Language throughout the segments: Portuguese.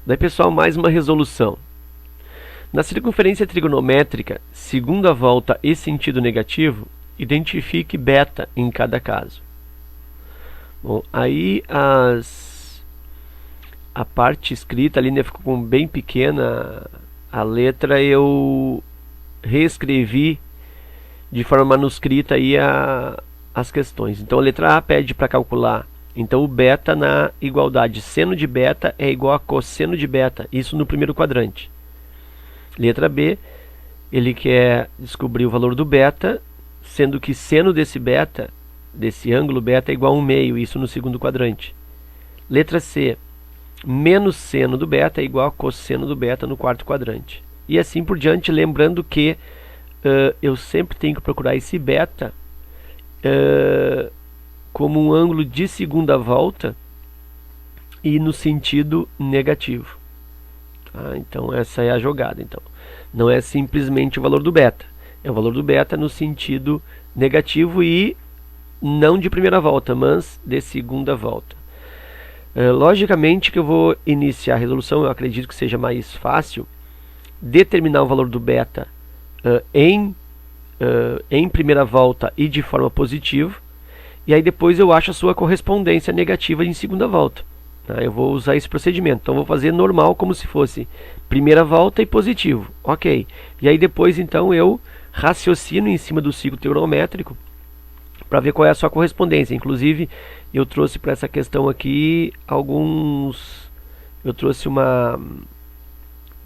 Daí, pessoal, mais uma resolução. Na circunferência trigonométrica, segunda volta e sentido negativo, identifique beta em cada caso. Bom, aí a parte escrita ali, né, ficou bem pequena a letra, eu reescrevi de forma manuscrita aí as questões. Então a letra A pede para calcular então o beta na igualdade seno de beta é igual a cosseno de beta, isso no primeiro quadrante. Letra B, ele quer descobrir o valor do beta, sendo que seno desse beta, desse ângulo beta, é igual a 1/2, isso no segundo quadrante. Letra C, menos seno do beta é igual a cosseno do beta no quarto quadrante. E assim por diante, lembrando que eu sempre tenho que procurar esse beta como um ângulo de segunda volta e no sentido negativo. Tá? Então essa é a jogada. Então, não é simplesmente o valor do beta, é o valor do beta no sentido negativo e não de primeira volta, mas de segunda volta. Logicamente que eu vou iniciar a resolução, eu acredito que seja mais fácil determinar o valor do beta em primeira volta e de forma positiva, e aí depois eu acho a sua correspondência negativa em segunda volta. Tá? Eu vou usar esse procedimento, então vou fazer normal como se fosse primeira volta e positivo, ok. E aí depois então eu raciocino em cima do ciclo trigonométrico para ver qual é a sua correspondência. Inclusive eu trouxe para essa questão aqui eu trouxe uma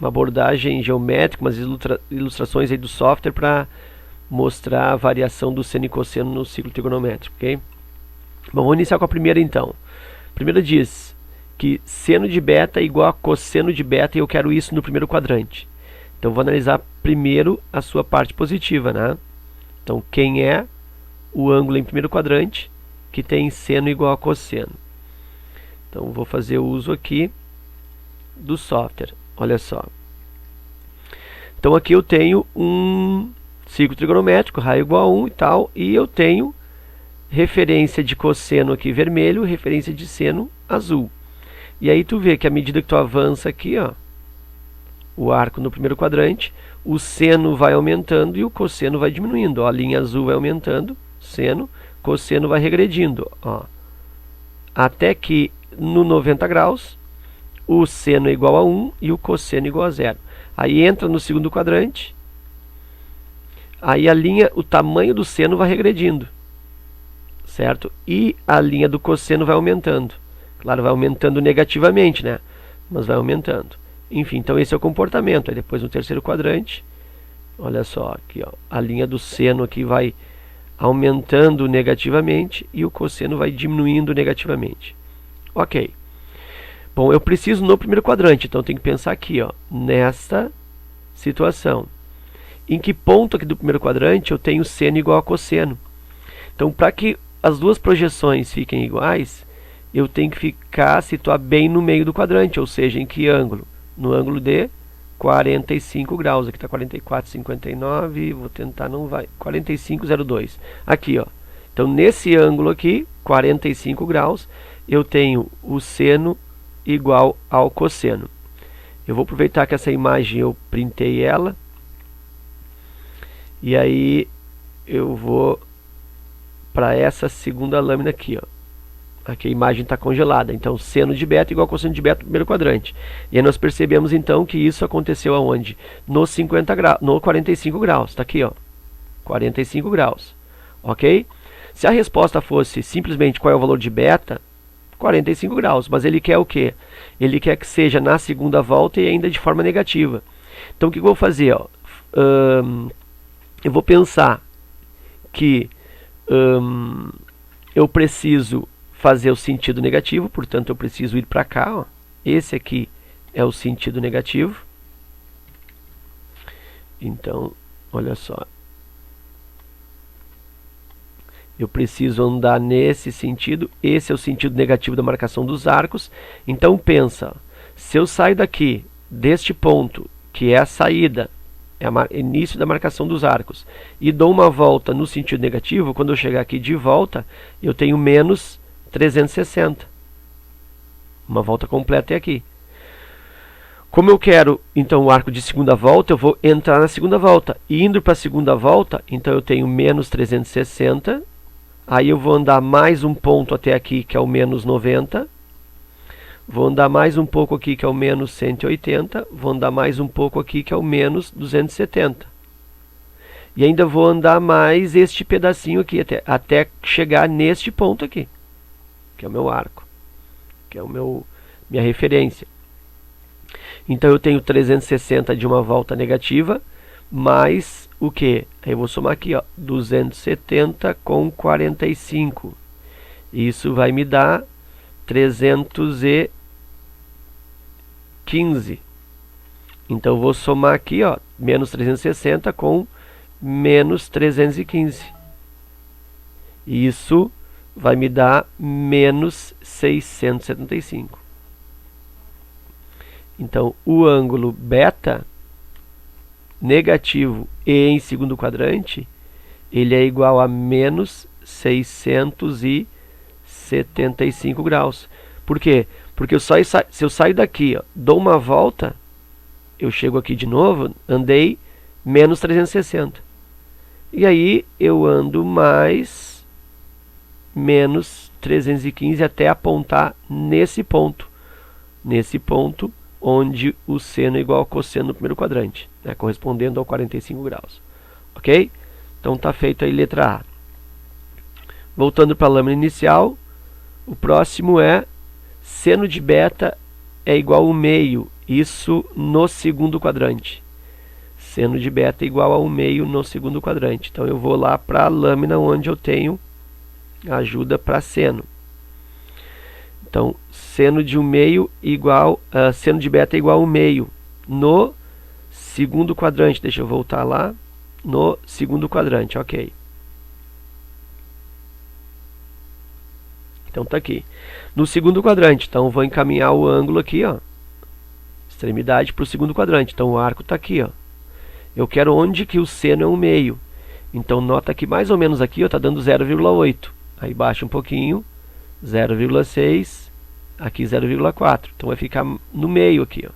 abordagem geométrica, umas ilustrações aí do software para mostrar a variação do seno e cosseno no ciclo trigonométrico, ok? Bom, vamos iniciar com a primeira então. A primeira diz que seno de beta é igual a cosseno de beta e eu quero isso no primeiro quadrante. Então vou analisar primeiro a sua parte positiva, né? Então quem é o ângulo em primeiro quadrante que tem seno igual a cosseno? Então vou fazer uso aqui do software. Olha só. Então aqui eu tenho um ciclo trigonométrico, raio igual a 1 e tal, e eu tenho referência de cosseno aqui vermelho, referência de seno azul. E aí tu vê que à medida que tu avança aqui, ó, o arco no primeiro quadrante, o seno vai aumentando e o cosseno vai diminuindo. Ó, a linha azul vai aumentando, seno, cosseno vai regredindo, ó, até que no 90 graus o seno é igual a 1 e o cosseno é igual a 0. Aí entra no segundo quadrante, aí o tamanho do seno vai regredindo, certo? E a linha do cosseno vai aumentando. Claro, vai aumentando negativamente, né? Mas vai aumentando. Enfim, então esse é o comportamento. Aí depois no terceiro quadrante, olha só, aqui, ó, a linha do seno aqui vai aumentando negativamente e o cosseno vai diminuindo negativamente. Ok. Bom, eu preciso no primeiro quadrante, então eu tenho que pensar aqui, ó, nesta situação. Em que ponto aqui do primeiro quadrante eu tenho seno igual a cosseno? Então, para que as duas projeções fiquem iguais, eu tenho que situar bem no meio do quadrante, ou seja, em que ângulo? No ângulo de 45 graus. Aqui está 44,59, vou tentar, não vai, 45,02. Aqui, ó. Então, nesse ângulo aqui, 45 graus, eu tenho o seno igual ao cosseno. Eu vou aproveitar que essa imagem eu printei ela, e aí eu vou para essa segunda lâmina aqui, ó. Aqui a imagem está congelada. Então seno de beta igual a cosseno de beta no primeiro quadrante. E aí nós percebemos então que isso aconteceu aonde? No 50 graus, no 45 graus. Está aqui, ó. 45 graus. Ok? Se a resposta fosse simplesmente qual é o valor de beta, 45 graus. Mas ele quer o quê? Ele quer que seja na segunda volta e ainda de forma negativa. Então o que eu vou fazer? Ó? Eu vou pensar que eu preciso fazer o sentido negativo, portanto eu preciso ir para cá, ó. Esse aqui é o sentido negativo. Então, olha só. Eu preciso andar nesse sentido, esse é o sentido negativo da marcação dos arcos. Então pensa, se eu saio daqui, deste ponto, que é a saída, é o início da marcação dos arcos, e dou uma volta no sentido negativo, quando eu chegar aqui de volta, eu tenho menos 360. Uma volta completa é aqui. Como eu quero, então, o arco de segunda volta, eu vou entrar na segunda volta. E indo para a segunda volta, então eu tenho menos 360. Aí eu vou andar mais um ponto até aqui, que é o menos 90. Vou andar mais um pouco aqui, que é o menos 180. Vou andar mais um pouco aqui, que é o menos 270. E ainda vou andar mais este pedacinho aqui, até chegar neste ponto aqui, que é o meu arco, que é minha referência. Então eu tenho 360 de uma volta negativa, mais o que? Aí eu vou somar aqui, ó, 270 com 45. Isso vai me dar 315. Então eu vou somar aqui, ó, menos 360 com menos 315. Isso vai me dar menos 675. Então, o ângulo beta negativo e em segundo quadrante, ele é igual a menos 675 graus. Por quê? Porque se eu saio daqui, ó, dou uma volta, eu chego aqui de novo, andei menos 360. E aí eu ando mais menos 315 até apontar nesse ponto. Nesse ponto onde o seno é igual ao cosseno no primeiro quadrante, né, correspondendo ao 45 graus. Ok? Então está feito aí letra A. Voltando para a lâmina inicial, o próximo é seno de beta é igual ao meio, isso no segundo quadrante. Seno de beta é igual a 1/2 no segundo quadrante. Então eu vou lá para a lâmina onde eu tenho ajuda para seno. Então, seno de 1/2 igual, seno de beta é igual a 1/2 no segundo quadrante. Deixa eu voltar lá. No segundo quadrante, ok. Então tá aqui. No segundo quadrante, então vou encaminhar o ângulo aqui, ó, extremidade para o segundo quadrante. Então o arco está aqui, ó. Eu quero onde que o seno é 1/2. Então nota que mais ou menos aqui está dando 0,8. Aí baixa um pouquinho, 0,6, aqui 0,4. Então vai ficar no meio aqui, ó.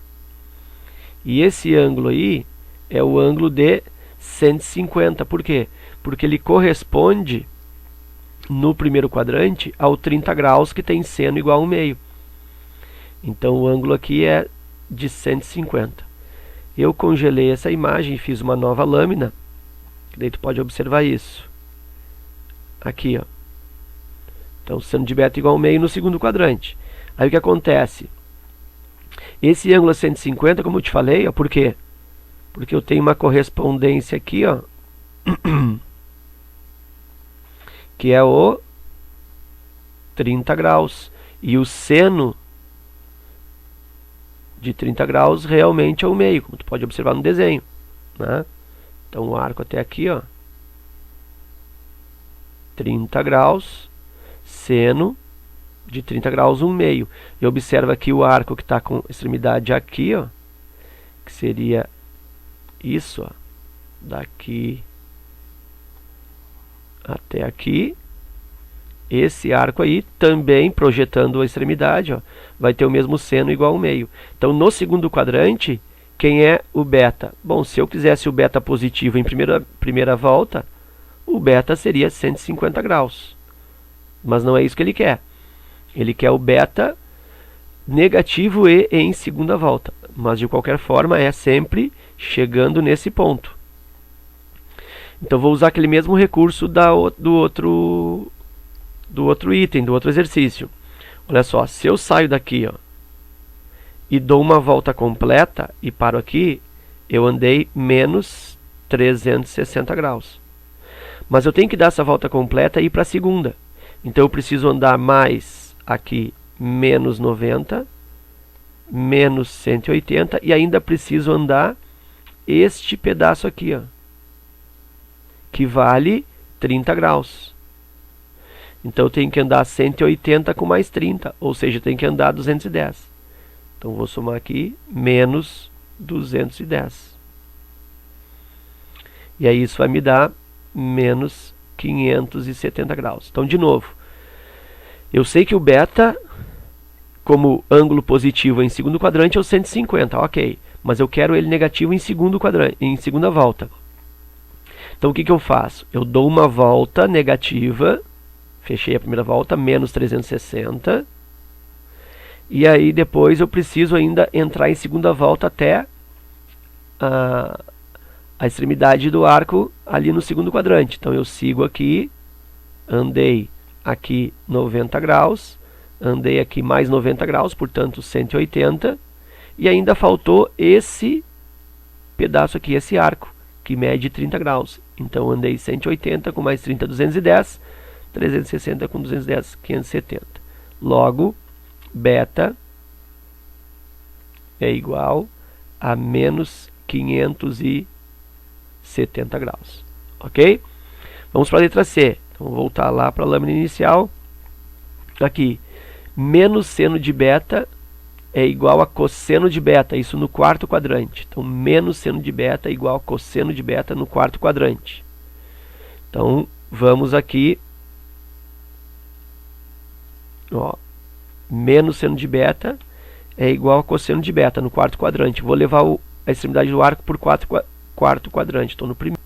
E esse ângulo aí é o ângulo de 150. Por quê? Porque ele corresponde no primeiro quadrante ao 30 graus que tem seno igual a 1/2. Então o ângulo aqui é de 150. Eu congelei essa imagem e fiz uma nova lâmina. Daí tu pode observar isso. Aqui, ó. Então, seno de beta igual a 1/2 no segundo quadrante. Aí o que acontece? Esse ângulo é 150, como eu te falei, ó, por quê? Porque eu tenho uma correspondência aqui, ó, que é o 30 graus. E o seno de 30 graus realmente é 1/2, como tu pode observar no desenho, né? Então o arco até aqui, ó, 30 graus, seno de 30 graus 1/2. E observa aqui o arco que está com extremidade aqui, ó, que seria isso, ó, daqui até aqui. Esse arco aí, também projetando a extremidade, ó, vai ter o mesmo seno igual a 1/2. Então, no segundo quadrante, quem é o beta? Bom, se eu quisesse o beta positivo em primeira volta, o beta seria 150 graus. Mas não é isso que ele quer. Ele quer o beta negativo e em segunda volta. Mas, de qualquer forma, é sempre chegando nesse ponto. Então, vou usar aquele mesmo recurso do outro item, do outro exercício. Olha só, se eu saio daqui, ó, e dou uma volta completa e paro aqui, eu andei menos 360 graus. Mas eu tenho que dar essa volta completa e ir para a segunda. Então eu preciso andar mais aqui menos 90, menos 180 e ainda preciso andar este pedaço aqui, ó, que vale 30 graus. Então eu tenho que andar 180 com mais 30, ou seja, eu tenho que andar 210. Então vou somar aqui menos 210. E aí isso vai me dar menos 570 graus. Então, de novo, eu sei que o beta como ângulo positivo em segundo quadrante é o 150, ok. Mas eu quero ele negativo em segundo quadrante, em segunda volta. Então o que eu faço? Eu dou uma volta negativa, fechei a primeira volta, menos 360. E aí depois eu preciso ainda entrar em segunda volta até a extremidade do arco ali no segundo quadrante. Então eu sigo aqui, andei aqui 90 graus, andei aqui mais 90 graus, portanto 180, e ainda faltou esse pedaço aqui, esse arco, que mede 30 graus. Então andei 180 com mais 30, 210, 360 com 210, 570. Logo, beta é igual a menos 570 graus. Ok? Vamos para a letra C. Então, vou voltar lá para a lâmina inicial. Aqui, menos seno de beta é igual a cosseno de beta, isso no quarto quadrante. Então, menos seno de beta é igual a cosseno de beta no quarto quadrante. Então, vamos aqui. Ó, menos seno de beta é igual a cosseno de beta no quarto quadrante. Vou levar a extremidade do arco por quarto quadrante. Estou no primeiro,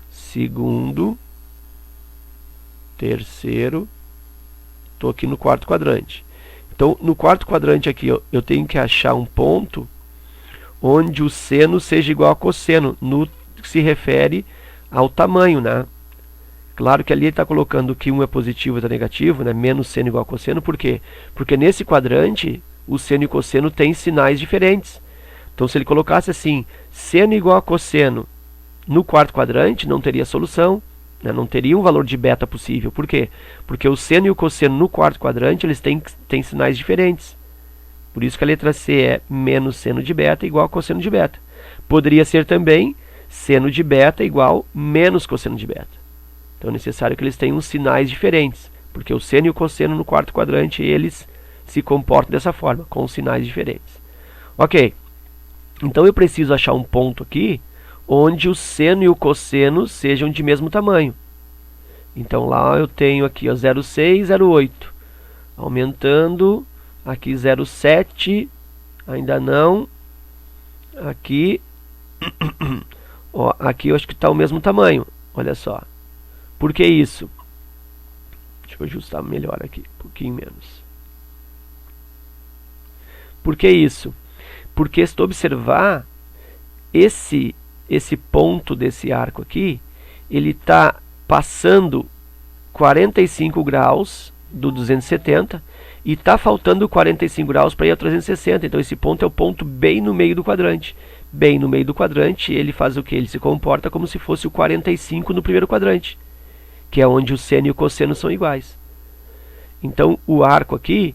segundo, terceiro, estou aqui no quarto quadrante. Então, no quarto quadrante aqui, eu tenho que achar um ponto onde o seno seja igual a cosseno, no que se refere ao tamanho, né? Claro que ali ele está colocando que um é positivo e outro é negativo, né? Menos seno igual a cosseno. Por quê? Porque nesse quadrante, o seno e o cosseno têm sinais diferentes. Então, se ele colocasse assim, seno igual a cosseno no quarto quadrante, não teria solução, né? Não teria um valor de beta possível. Por quê? Porque o seno e o cosseno no quarto quadrante, eles têm sinais diferentes. Por isso que a letra C é menos seno de beta igual a cosseno de beta. Poderia ser também seno de beta igual menos cosseno de beta. Então é necessário que eles tenham sinais diferentes, porque o seno e o cosseno no quarto quadrante, eles se comportam dessa forma, com sinais diferentes. Ok, então eu preciso achar um ponto aqui, onde o seno e o cosseno sejam de mesmo tamanho. Então lá eu tenho aqui 0,6, 0,8, aumentando, aqui 0,7, ainda não, aqui, ó, aqui eu acho que está o mesmo tamanho, olha só. Por que isso? Deixa eu ajustar melhor aqui, um pouquinho menos. Por que isso? Porque se tu observar, esse ponto desse arco aqui, ele está passando 45 graus do 270 e está faltando 45 graus para ir a 360. Então esse ponto é o ponto bem no meio do quadrante. Bem no meio do quadrante, ele faz o que? Ele se comporta como se fosse o 45 no primeiro quadrante, que é onde o seno e o cosseno são iguais. Então, o arco aqui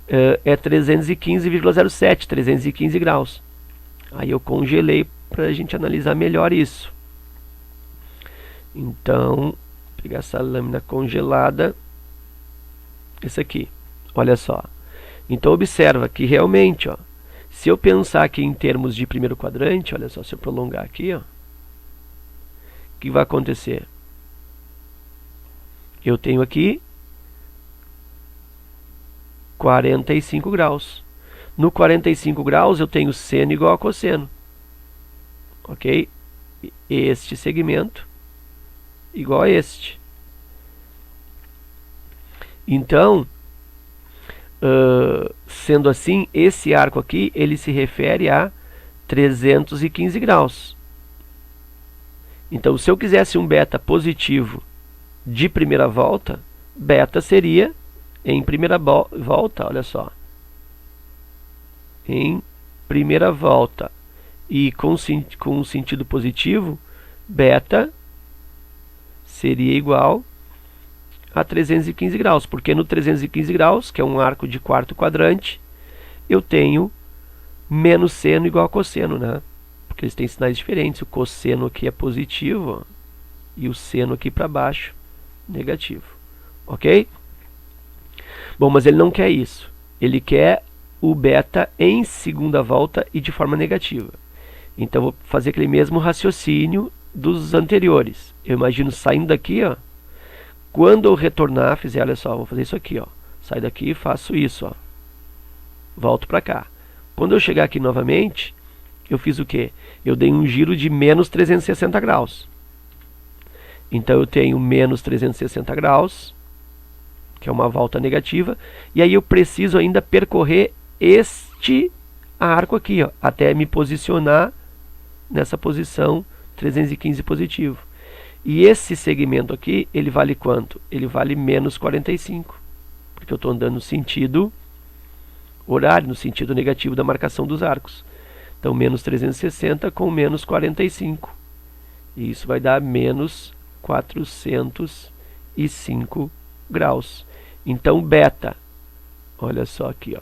é 315,07, 315 graus. Aí eu congelei para a gente analisar melhor isso. Então, vou pegar essa lâmina congelada, essa aqui, olha só. Então, observa que realmente, ó, se eu pensar aqui em termos de primeiro quadrante, olha só, se eu prolongar aqui, ó, o que vai acontecer? Eu tenho aqui 45 graus. No 45 graus eu tenho seno igual a cosseno. Ok? Este segmento igual a este. Então, sendo assim, esse arco aqui, ele se refere a 315 graus. Então, se eu quisesse um beta positivo de primeira volta, beta seria em primeira volta, olha só, em primeira volta e com sentido positivo, beta seria igual a 315 graus, porque no 315 graus, que é um arco de quarto quadrante, eu tenho menos seno igual a cosseno, né? Porque eles têm sinais diferentes, o cosseno aqui é positivo, ó, e o seno aqui para baixo negativo, ok? Bom, mas ele não quer isso. Ele quer o beta em segunda volta e de forma negativa. Então, vou fazer aquele mesmo raciocínio dos anteriores. Eu imagino saindo daqui, ó. Quando eu retornar, olha só, vou fazer isso aqui, ó. Saio daqui e faço isso, ó. volto para cá. Quando eu chegar aqui novamente, eu fiz o quê? Eu dei um giro de menos 360 graus. Então eu tenho menos 360 graus, que é uma volta negativa, e aí eu preciso ainda percorrer este arco aqui, ó, até me posicionar nessa posição 315 positivo. E esse segmento aqui, ele vale quanto? Ele vale menos 45, porque eu estou andando no sentido horário, no sentido negativo da marcação dos arcos. Então, menos 360 com menos 45. E isso vai dar menos 405 graus. Então, beta, olha só aqui, ó,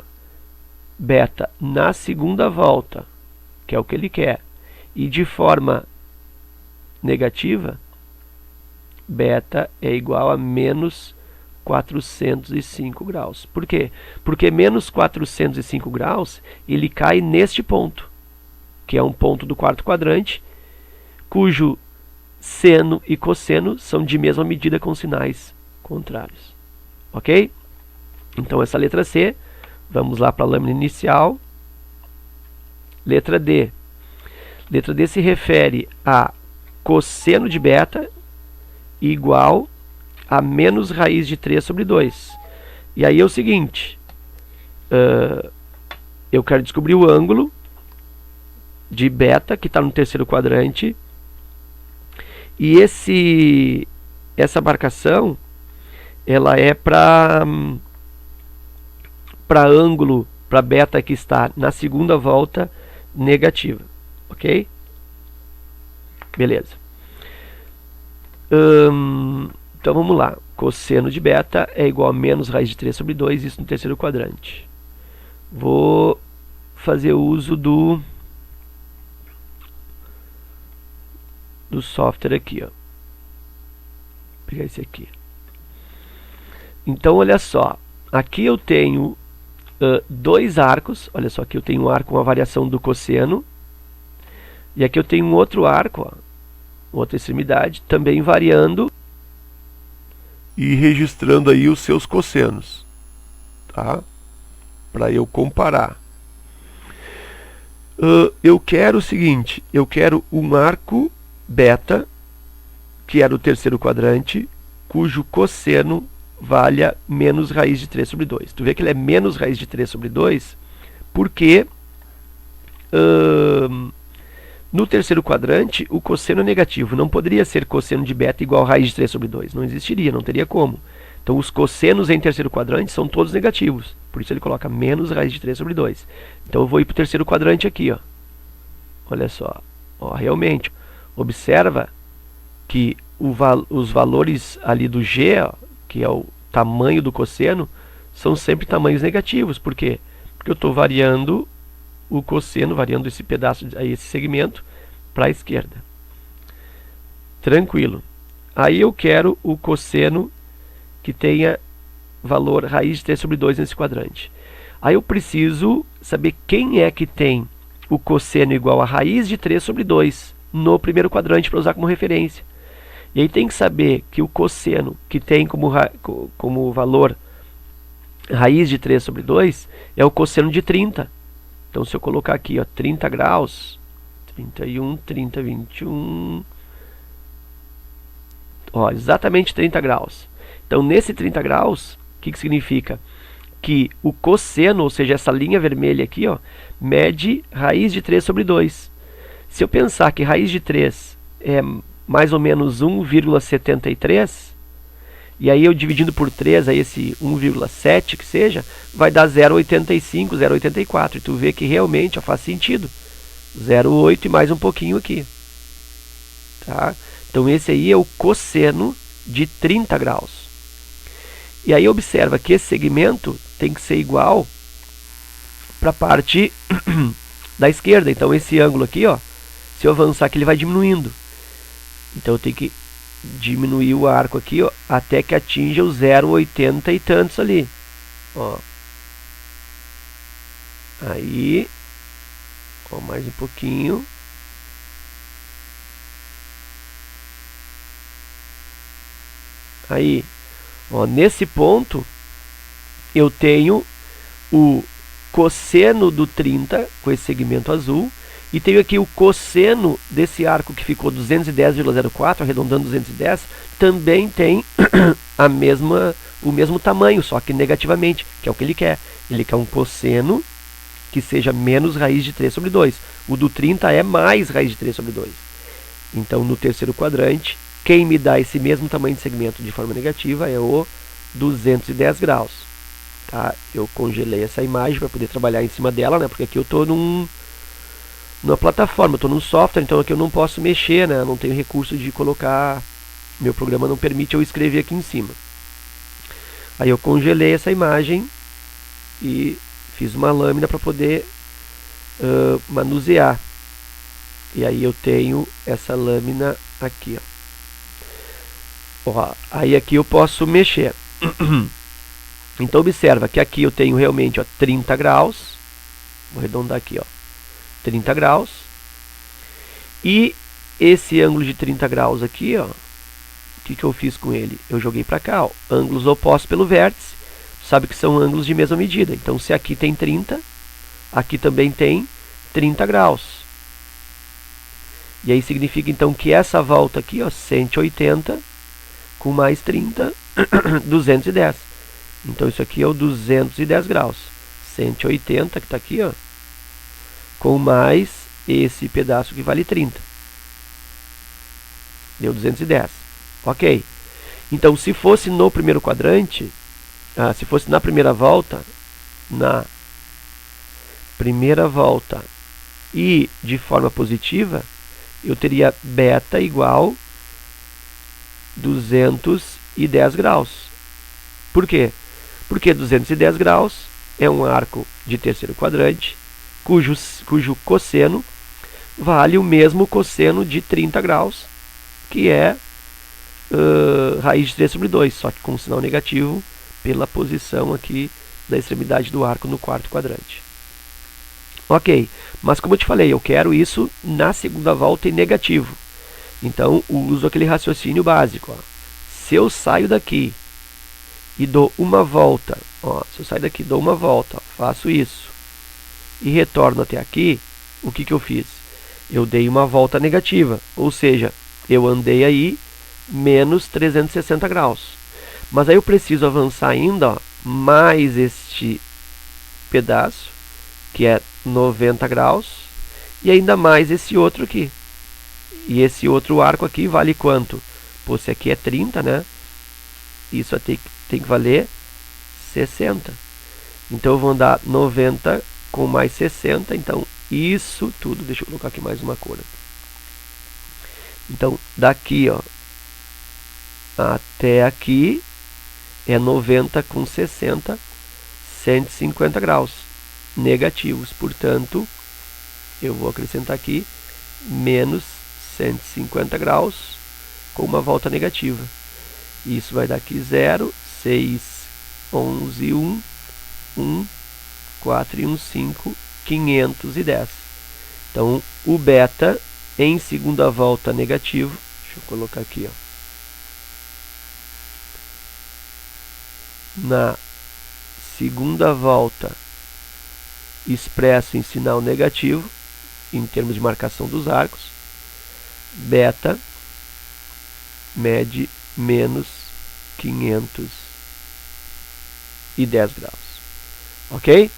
beta na segunda volta, que é o que ele quer, e de forma negativa, beta é igual a menos 405 graus. Por quê? Porque menos 405 graus, ele cai neste ponto, que é um ponto do quarto quadrante, cujo seno e cosseno são de mesma medida com sinais contrários. Ok? Então essa letra C, vamos lá para a lâmina inicial. Letra D. Letra D se refere a cosseno de beta igual a menos raiz de 3 sobre 2. E aí é o seguinte, eu quero descobrir o ângulo de beta, que está no terceiro quadrante, e essa marcação, ela é para ângulo, para beta que está na segunda volta negativa, ok? Beleza. Então vamos lá, cosseno de beta é igual a menos raiz de 3 sobre 2, isso no terceiro quadrante. Vou fazer uso do software aqui, ó. Vou pegar esse aqui. Então olha só, aqui eu tenho dois arcos, olha só, aqui eu tenho um arco com a variação do cosseno, e aqui eu tenho um outro arco, ó, outra extremidade, também variando e registrando aí os seus cossenos, tá? Para eu comparar. Eu quero o seguinte, eu quero um arco beta, que é do terceiro quadrante, cujo cosseno valha menos raiz de 3 sobre 2. Tu vê que ele é menos raiz de 3 sobre 2, porque no terceiro quadrante o cosseno é negativo. Não poderia ser cosseno de beta igual a raiz de 3 sobre 2. Não existiria, não teria como. Então os cossenos em terceiro quadrante são todos negativos. Por isso ele coloca menos raiz de 3 sobre 2. Então eu vou ir para o terceiro quadrante aqui, ó. Olha só, ó, realmente, observa que os valores ali do G, ó, que é o tamanho do cosseno, são sempre tamanhos negativos. Por quê? Porque eu estou variando o cosseno, variando esse pedaço, esse segmento, para a esquerda. Tranquilo. Aí eu quero o cosseno que tenha valor raiz de 3 sobre 2 nesse quadrante. Aí eu preciso saber quem é que tem o cosseno igual a raiz de 3 sobre 2 no primeiro quadrante para usar como referência. E aí tem que saber que o cosseno que tem como valor raiz de 3 sobre 2 é o cosseno de 30. Então se eu colocar aqui, ó, 30 graus, 31, 30, 21, ó, exatamente 30 graus. Então nesse 30 graus, o que significa? Que o cosseno, ou seja, essa linha vermelha aqui, ó, mede raiz de 3 sobre 2. Se eu pensar que raiz de 3 é mais ou menos 1,73, e aí eu dividindo por 3, aí esse 1,7 que seja, vai dar 0,85, 0,84. E tu vê que realmente, ó, faz sentido. 0,8 e mais um pouquinho aqui. Tá? Então esse aí é o cosseno de 30 graus. E aí observa que esse segmento tem que ser igual para a parte da esquerda. Então esse ângulo aqui, ó, se eu avançar aqui, ele vai diminuindo. Então eu tenho que diminuir o arco aqui, ó, até que atinja o 0,80 e tantos ali. Ó. Aí, ó, mais um pouquinho. Aí, ó, nesse ponto eu tenho o cosseno do 30, com esse segmento azul, e tenho aqui o cosseno desse arco que ficou 210,04, arredondando 210, também tem o mesmo tamanho, só que negativamente, que é o que ele quer. Ele quer um cosseno que seja menos raiz de 3 sobre 2. O do 30 é mais raiz de 3 sobre 2. Então, no terceiro quadrante, quem me dá esse mesmo tamanho de segmento de forma negativa é o 210 graus. Tá? Eu congelei essa imagem para poder trabalhar em cima dela, né? Porque aqui eu estou numa plataforma, eu estou num software, então aqui eu não posso mexer, né? Eu não tenho recurso de colocar, meu programa não permite eu escrever aqui em cima. Aí eu congelei essa imagem e fiz uma lâmina para poder manusear. E aí eu tenho essa lâmina aqui, ó. Aí aqui eu posso mexer. Então observa que aqui eu tenho realmente, ó, 30 graus. Vou arredondar aqui, ó, 30 graus. E esse ângulo de 30 graus aqui, ó, o que eu fiz com ele? Eu joguei para cá, ó, ângulos opostos pelo vértice. Sabe que são ângulos de mesma medida. Então se aqui tem 30, aqui também tem 30 graus. E aí significa então que essa volta aqui, ó, 180 com mais 30, 210. Então isso aqui é o 210 graus. 180 que está aqui, ó, com mais esse pedaço que vale 30. Deu 210. Ok. Então se fosse no primeiro quadrante, se fosse na primeira volta, e de forma positiva, eu teria beta igual 210 graus. Por quê? Porque 210 graus é um arco de terceiro quadrante, cujo cosseno vale o mesmo cosseno de 30 graus, que é raiz de 3 sobre 2, só que com sinal negativo pela posição aqui da extremidade do arco no quarto quadrante. Ok, mas como eu te falei, eu quero isso na segunda volta em negativo. Então, uso aquele raciocínio básico. Ó. Se eu saio daqui e dou uma volta, ó, se eu saio daqui e dou uma volta, ó, faço isso, e retorno até aqui, o que eu fiz? Eu dei uma volta negativa, ou seja, eu andei aí menos 360 graus. Mas aí eu preciso avançar ainda, ó, mais este pedaço, que é 90 graus, e ainda mais esse outro aqui. E esse outro arco aqui vale quanto? Pô, esse aqui é 30, né? Isso tem que valer 60. Então eu vou andar 90 com mais 60, então isso tudo, deixa eu colocar aqui mais uma cor. Então daqui, ó, até aqui é 90 com 60, 150 graus negativos. Portanto, eu vou acrescentar aqui menos 150 graus com uma volta negativa. Isso vai dar aqui 0, 6, 11, 1, 1, 4 e 1, 5, 510. Então, o beta em segunda volta negativo, deixa eu colocar aqui, ó, na segunda volta expresso em sinal negativo, em termos de marcação dos arcos, beta mede menos 510 graus. Ok?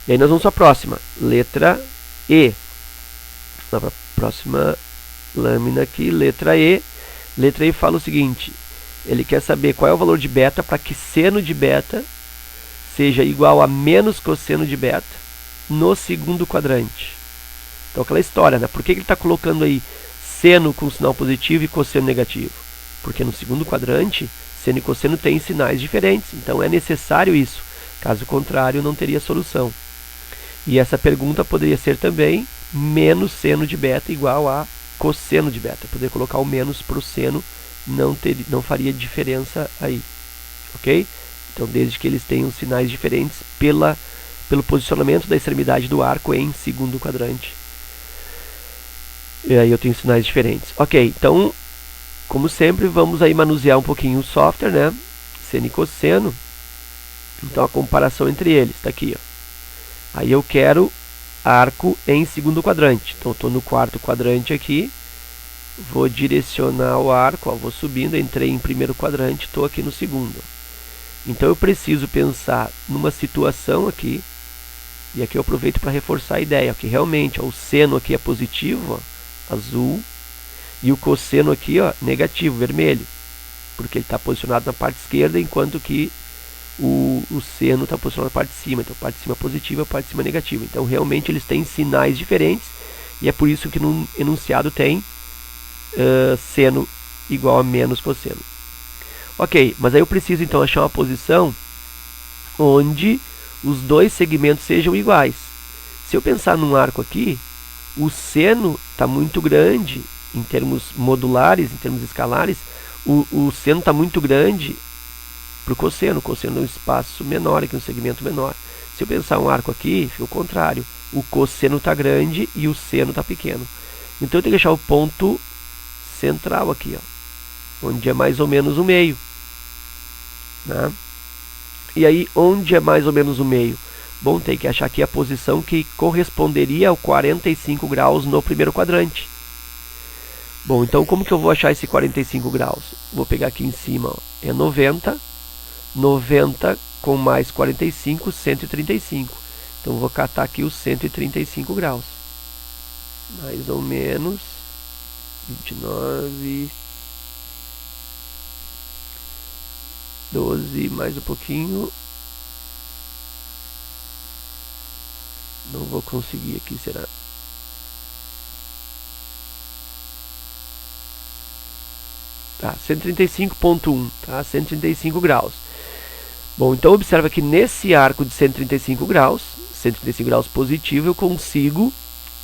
E aí nós vamos para a próxima, letra E. Na próxima lâmina aqui, letra E. Letra E fala o seguinte: ele quer saber qual é o valor de beta para que seno de beta seja igual a menos cosseno de beta no segundo quadrante. Então aquela história, né? Por que ele está colocando aí seno com sinal positivo e cosseno negativo? Porque no segundo quadrante, seno e cosseno têm sinais diferentes, então é necessário isso. Caso contrário, não teria solução. E essa pergunta poderia ser também menos seno de beta igual a cosseno de beta. Poder colocar o menos para o seno não faria diferença aí. Ok? Então, desde que eles tenham sinais diferentes pelo posicionamento da extremidade do arco em segundo quadrante. E aí eu tenho sinais diferentes. Ok, então, como sempre, vamos aí manusear um pouquinho o software, né? Seno e cosseno. Então, a comparação entre eles está aqui, ó. Aí eu quero arco em segundo quadrante. Então, estou no quarto quadrante aqui. Vou direcionar o arco, ó, vou subindo, entrei em primeiro quadrante, estou aqui no segundo. Então, eu preciso pensar numa situação aqui. E aqui eu aproveito para reforçar a ideia, que realmente ó, o seno aqui é positivo, ó, azul. E o cosseno aqui, ó, negativo, vermelho. Porque ele está posicionado na parte esquerda, enquanto que o seno está posicionado na parte de cima. Então, a parte de cima positiva, a parte de cima negativa. Então, realmente, eles têm sinais diferentes. E é por isso que no enunciado tem seno igual a menos cosseno. Ok, mas aí eu preciso, então, achar uma posição onde os dois segmentos sejam iguais. Se eu pensar num arco aqui, o seno está muito grande em termos modulares, em termos escalares. O seno está muito grande para o cosseno. O cosseno é um espaço menor aqui, um segmento menor. Se eu pensar um arco aqui, fica o contrário. O cosseno está grande e o seno está pequeno. Então eu tenho que achar o ponto central aqui, ó, onde é mais ou menos o meio. Né? E aí, onde é mais ou menos o meio? Bom, tem que achar aqui a posição que corresponderia ao 45 graus no primeiro quadrante. Bom, então como que eu vou achar esse 45 graus? Vou pegar aqui em cima, ó, é 90. 90 com mais 45, 135. Então, vou catar aqui os 135 graus. Mais ou menos 29, 12, mais um pouquinho. Não vou conseguir aqui, será? Tá, 135.1, tá? 135 graus. Bom, então observa que nesse arco de 135 graus positivo, eu consigo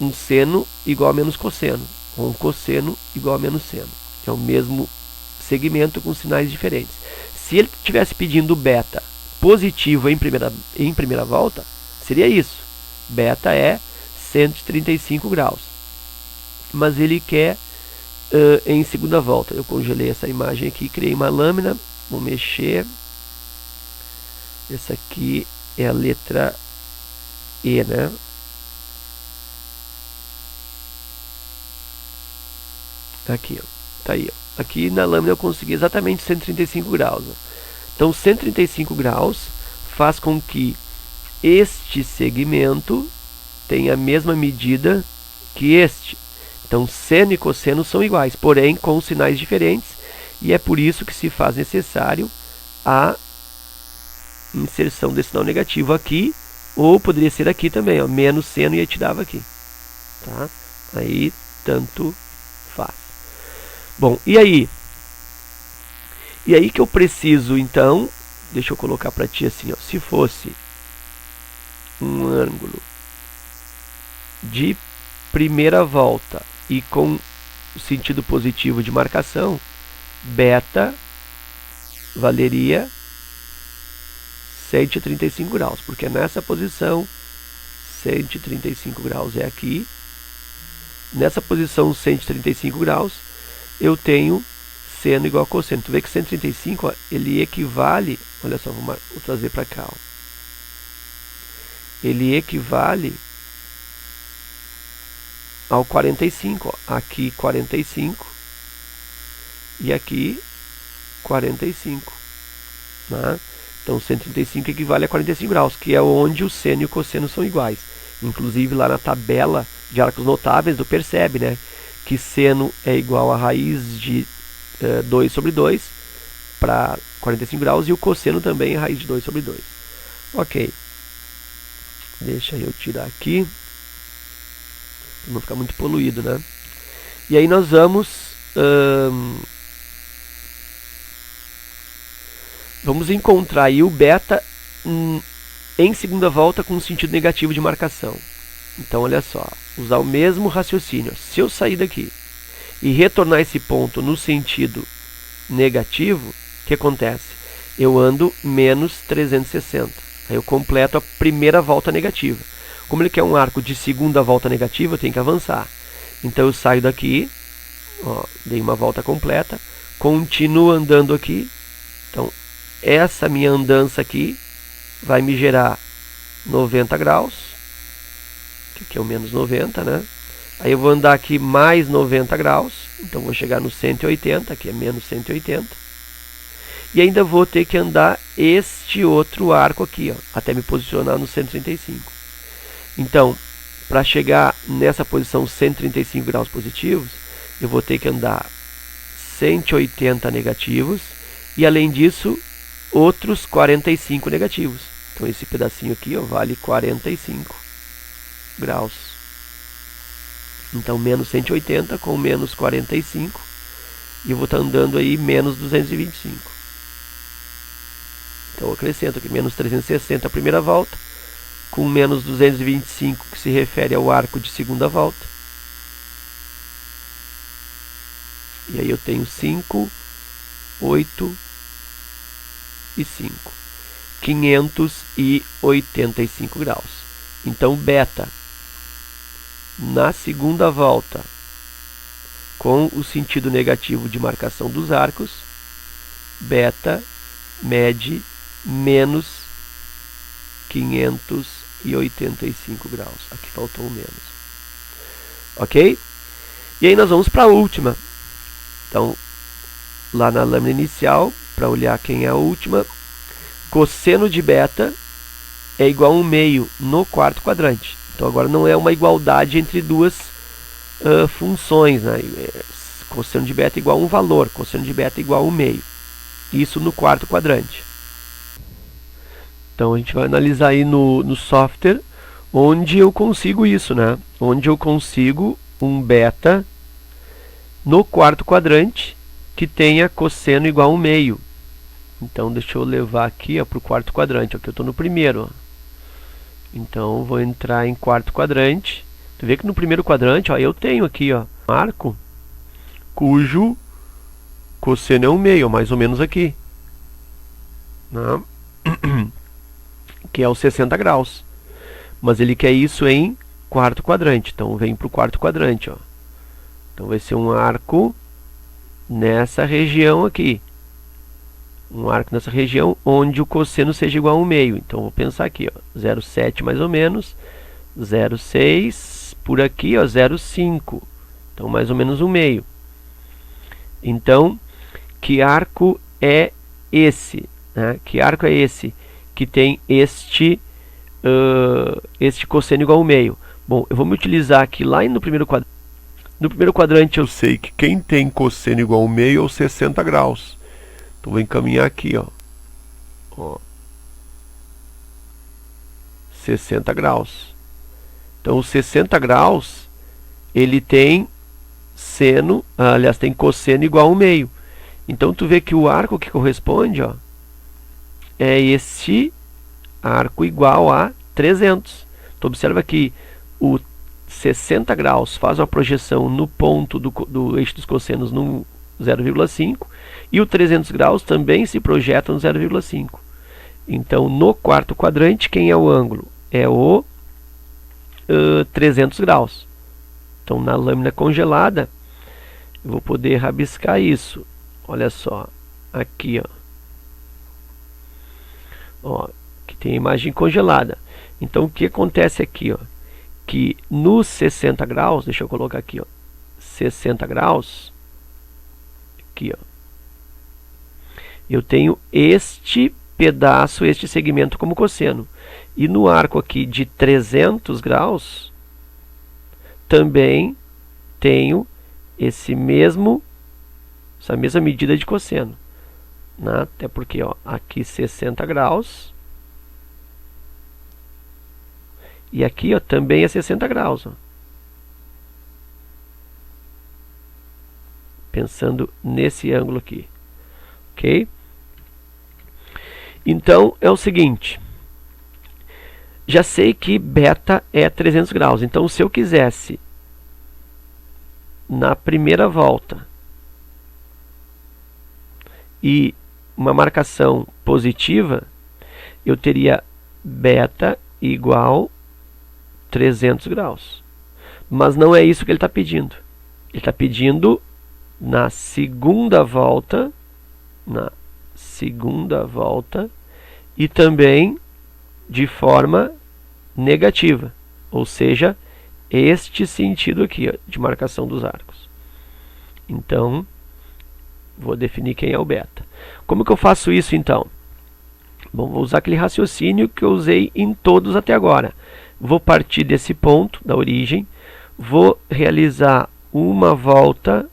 um seno igual a menos cosseno, ou um cosseno igual a menos seno. É o mesmo segmento com sinais diferentes. Se ele estivesse pedindo beta positivo em primeira volta, seria isso. Beta é 135 graus. Mas ele quer em segunda volta. Eu congelei essa imagem aqui, criei uma lâmina, vou mexer. Essa aqui é a letra E, né? Aqui, ó. Tá aí, ó. Aqui na lâmina eu consegui exatamente 135 graus. Ó. Então, 135 graus faz com que este segmento tenha a mesma medida que este. Então, seno e cosseno são iguais, porém com sinais diferentes. E é por isso que se faz necessário a inserção desse sinal negativo aqui, ou poderia ser aqui também, ó, menos seno, e aí te dava aqui, tá? Aí tanto faz. Bom, e aí que eu preciso, então, deixa eu colocar para ti assim, ó, se fosse um ângulo de primeira volta e com o sentido positivo de marcação, beta valeria 135 graus, porque nessa posição 135 graus é aqui. Nessa posição 135 graus eu tenho seno igual a cosseno. Tu vê que 135 ó, ele equivale, olha só, vou trazer para cá, ó. Ele equivale ao 45, ó. Aqui 45 e aqui 45, né? Então, 135 equivale a 45 graus, que é onde o seno e o cosseno são iguais. Inclusive, lá na tabela de arcos notáveis, tu percebe, né, que seno é igual a raiz de 2 sobre 2 para 45 graus, e o cosseno também é raiz de 2 sobre 2. Ok. Deixa eu tirar aqui, para não ficar muito poluído, né? E aí nós vamos... vamos encontrar aí o beta em segunda volta com sentido negativo de marcação. Então, olha só, usar o mesmo raciocínio. Se eu sair daqui e retornar esse ponto no sentido negativo, o que acontece? Eu ando menos 360. Aí eu completo a primeira volta negativa. Como ele quer um arco de segunda volta negativa, eu tenho que avançar. Então, eu saio daqui, ó, dei uma volta completa, continuo andando aqui. Então, essa minha andança aqui vai me gerar 90 graus, que aqui é o menos 90, né? Aí eu vou andar aqui mais 90 graus, então vou chegar no 180, aqui é menos 180. E ainda vou ter que andar este outro arco aqui, ó, até me posicionar no 135. Então, para chegar nessa posição 135 graus positivos, eu vou ter que andar 180 negativos e, além disso, outros 45 negativos. Então, esse pedacinho aqui, ó, vale 45 graus. Então, menos 180 com menos 45, e eu vou estar andando aí menos 225. Então, eu acrescento aqui menos 360 a primeira volta, com menos 225, que se refere ao arco de segunda volta. E aí eu tenho 5, 8 e 5. 585 graus. Então, beta, na segunda volta, com o sentido negativo de marcação dos arcos, beta mede menos 585 graus. Aqui faltou um menos. Ok? E aí nós vamos para a última. Então, lá na lâmina inicial, para olhar quem é a última, cosseno de beta é igual a 1/2 no quarto quadrante. Então agora não é uma igualdade entre duas funções, né? Cosseno de beta é igual a um valor, cosseno de beta é igual a 1/2. Isso no quarto quadrante. Então a gente vai analisar aí no software onde eu consigo isso, né? Onde eu consigo um beta no quarto quadrante que tenha cosseno igual a 1/2. Então deixa eu levar aqui para o quarto quadrante. Aqui eu estou no primeiro. Ó. Então vou entrar em quarto quadrante. Tu vê que no primeiro quadrante, ó, eu tenho aqui, ó, um arco cujo cosseno é 1/2, mais ou menos aqui, né? Que é os 60 graus. Mas ele quer isso em quarto quadrante. Então vem para o quarto quadrante, ó. Então vai ser um arco nessa região aqui. Um arco nessa região onde o cosseno seja igual a 1/2. Então vou pensar aqui, ó, 0,7 mais ou menos, 0,6, por aqui, ó, 0,5. Então mais ou menos 1/2. Então, que arco é esse? Né? Que arco é esse que tem este cosseno igual a 1/2? Bom, eu vou me utilizar aqui lá no primeiro quadrante. No primeiro quadrante eu sei que quem tem cosseno igual a 1/2 é os 60 graus. Então vou encaminhar aqui, ó. 60 graus. Então os 60 graus ele tem seno, aliás, tem cosseno igual a 1/2. Então tu vê que o arco que corresponde, ó, é este arco igual a 300. Tu observa que o 60 graus faz uma projeção no ponto do eixo dos cossenos no 0,5 e o 300 graus também se projeta no 0,5. Então, no quarto quadrante, quem é o ângulo? É o 300 graus. Então, na lâmina congelada, eu vou poder rabiscar isso. Olha só, aqui, ó, que tem a imagem congelada. Então, o que acontece aqui, ó, que nos 60 graus, deixa eu colocar aqui, ó, 60 graus, aqui, ó, eu tenho este pedaço, este segmento como cosseno. E no arco aqui de 300 graus, também tenho essa mesma medida de cosseno. Né? Até porque, ó, aqui 60 graus. E aqui, ó, também é 60 graus. Ó. Pensando nesse ângulo aqui. Ok? Então, é o seguinte. Já sei que beta é 300 graus. Então, se eu quisesse, na primeira volta, e uma marcação positiva, eu teria beta igual 300 graus. Mas não é isso que ele está pedindo. Ele está pedindo na segunda volta, e também de forma negativa, ou seja, este sentido aqui, ó, de marcação dos arcos. Então, vou definir quem é o beta. Como que eu faço isso então? Bom, vou usar aquele raciocínio que eu usei em todos até agora. Vou partir desse ponto, da origem, vou realizar uma volta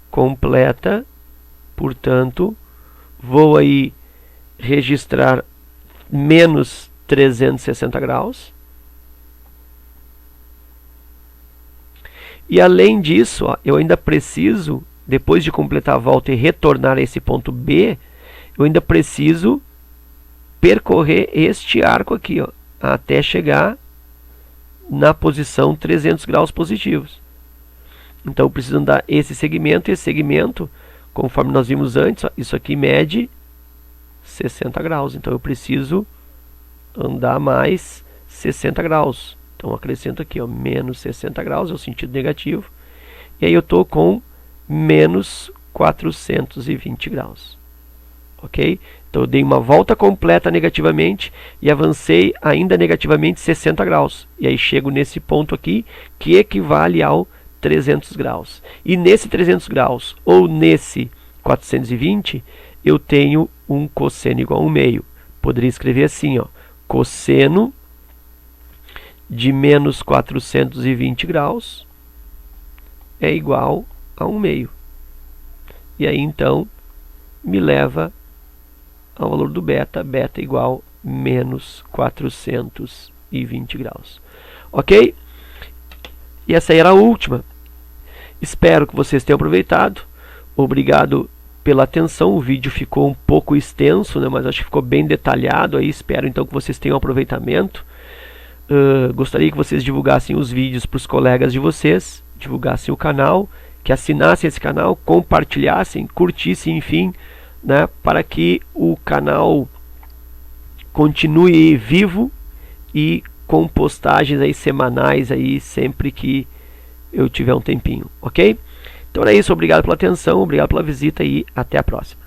completa, portanto, vou aí registrar menos 360 graus. E além disso, ó, eu ainda preciso, depois de completar a volta e retornar a esse ponto B, eu ainda preciso percorrer este arco aqui, ó, até chegar na posição 300 graus positivos. Então eu preciso andar esse segmento, conforme nós vimos antes, ó, isso aqui mede 60 graus. Então eu preciso andar mais 60 graus. Então acrescento aqui, ó, menos 60 graus, é o sentido negativo. E aí eu estou com menos 420 graus. Ok? Então eu dei uma volta completa negativamente e avancei ainda negativamente 60 graus. E aí chego nesse ponto aqui, que equivale ao 300 graus. E nesse 300 graus, ou nesse 420, eu tenho um cosseno igual a 1/2. Poderia escrever assim, ó, cosseno de menos 420 graus é igual a 1/2. E aí então me leva ao valor do beta, beta igual a menos 420 graus. Ok? E essa aí era a última. Espero que vocês tenham aproveitado. Obrigado pela atenção. O vídeo ficou um pouco extenso, né, mas acho que ficou bem detalhado aí. Espero então que vocês tenham aproveitamento. Gostaria que vocês divulgassem os vídeos para os colegas de vocês, divulgassem o canal, que assinassem esse canal, compartilhassem, curtissem, enfim, né, para que o canal continue vivo e com postagens aí semanais aí sempre que eu tiver um tempinho, ok? Então é isso, obrigado pela atenção, obrigado pela visita e até a próxima.